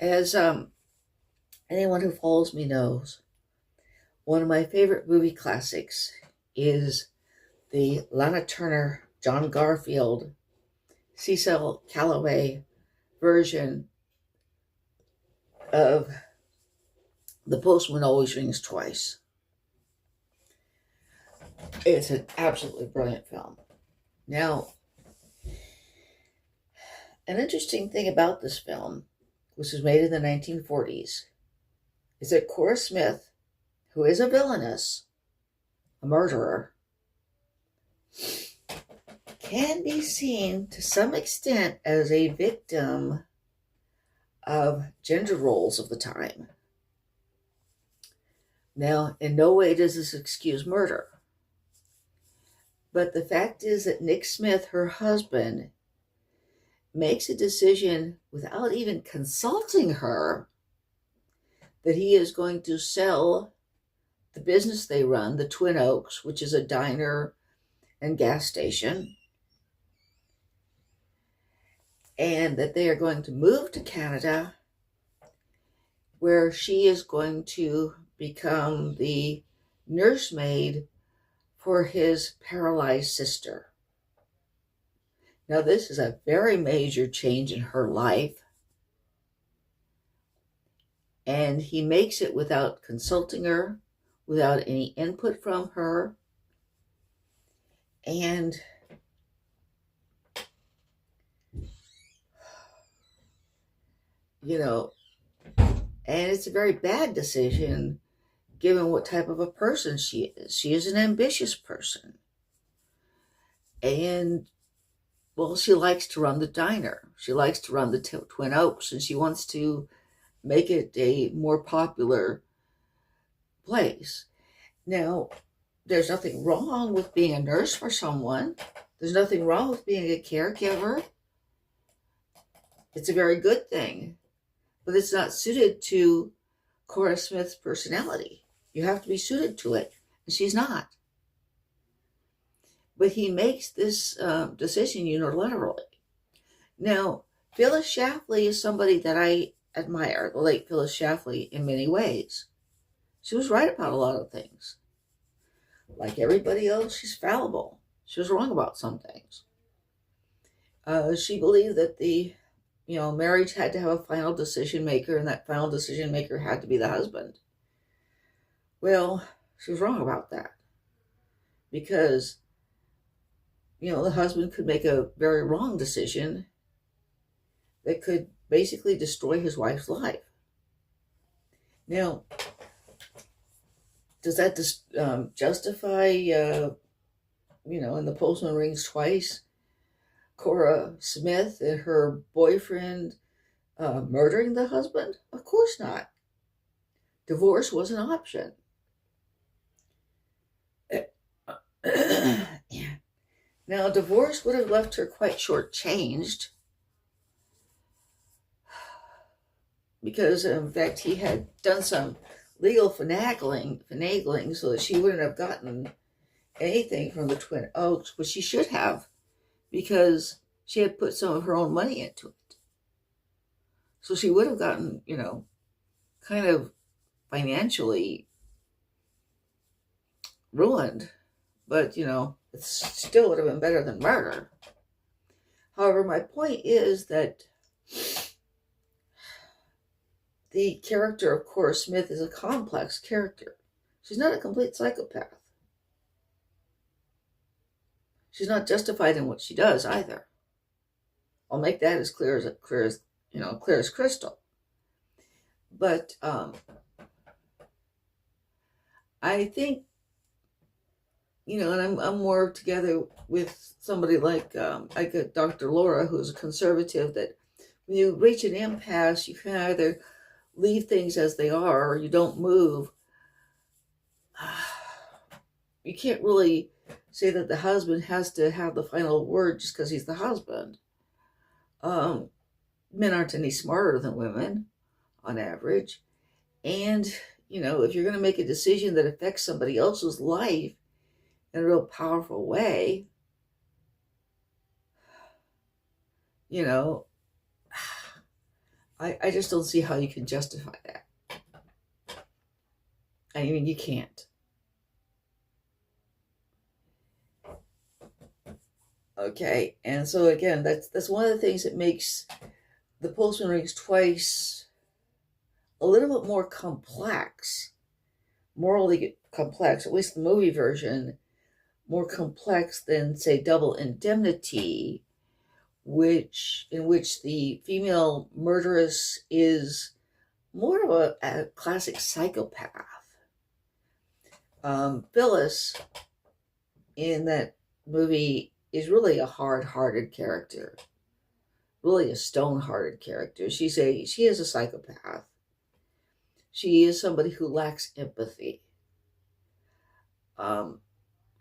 As anyone who follows me knows, one of my favorite movie classics is the Lana Turner, John Garfield, Cecil Calloway version of The Postman Always Rings Twice. It's an absolutely brilliant film. Now, an interesting thing about this film, which was made in the 1940s, is that Cora Smith, who is a villainess, a murderer, can be seen to some extent as a victim of gender roles of the time. Now, in no way does this excuse murder. But the fact is that Nick Smith, her husband, makes a decision without even consulting her that he is going to sell the business they run, the Twin Oaks, which is a diner and gas station, and that they are going to move to Canada, where she is going to become the nursemaid for his paralyzed sister. Now, this is a very major change in her life, and he makes it without consulting her, without any input from her, and and it's a very bad decision given what type of a person she is. She is an ambitious person. And, well, she likes to run the diner. She likes to run the Twin Oaks, and she wants to make it a more popular place. Now, there's nothing wrong with being a nurse for someone. There's nothing wrong with being a caregiver. It's a very good thing. But it's not suited to Cora Smith's personality. You have to be suited to it, and she's not. But he makes this decision unilaterally. Now, Phyllis Schlafly is somebody that I admire, the late Phyllis Schlafly, in many ways. She was right about a lot of things. Like everybody else, she's fallible. She was wrong about some things. She believed that the marriage had to have a final decision maker, and that final decision maker had to be the husband. Well, she was wrong about that, because, the husband could make a very wrong decision that could basically destroy his wife's life. Now, does that justify, in The Postman Rings Twice, Cora Smith and her boyfriend murdering the husband? Of course not. Divorce was an option. Now, divorce would have left her quite shortchanged, because, in fact, he had done some legal finagling so that she wouldn't have gotten anything from the Twin Oaks, which she should have, because she had put some of her own money into it. So she would have gotten, kind of financially ruined. But, it still would have been better than murder. However, my point is that the character of Cora Smith is a complex character. She's not a complete psychopath. She's not justified in what she does either. I'll make that as clear as crystal. But I think, and I'm more together with somebody like Dr. Laura, who's a conservative, that when you reach an impasse, you can either leave things as they are or you don't move. You can't really say that the husband has to have the final word just because he's the husband. Men aren't any smarter than women on average. And, if you're going to make a decision that affects somebody else's life in a real powerful way, I just don't see how you can justify that. I mean, you can't. Okay, and so again, that's one of the things that makes the Postman Rings Twice a little bit more complex, morally complex, at least the movie version, more complex than, say, Double Indemnity, in which the female murderess is more of a classic psychopath. Phyllis in that movie is really a hard-hearted character, really a stone-hearted character. She is a psychopath. She is somebody who lacks empathy.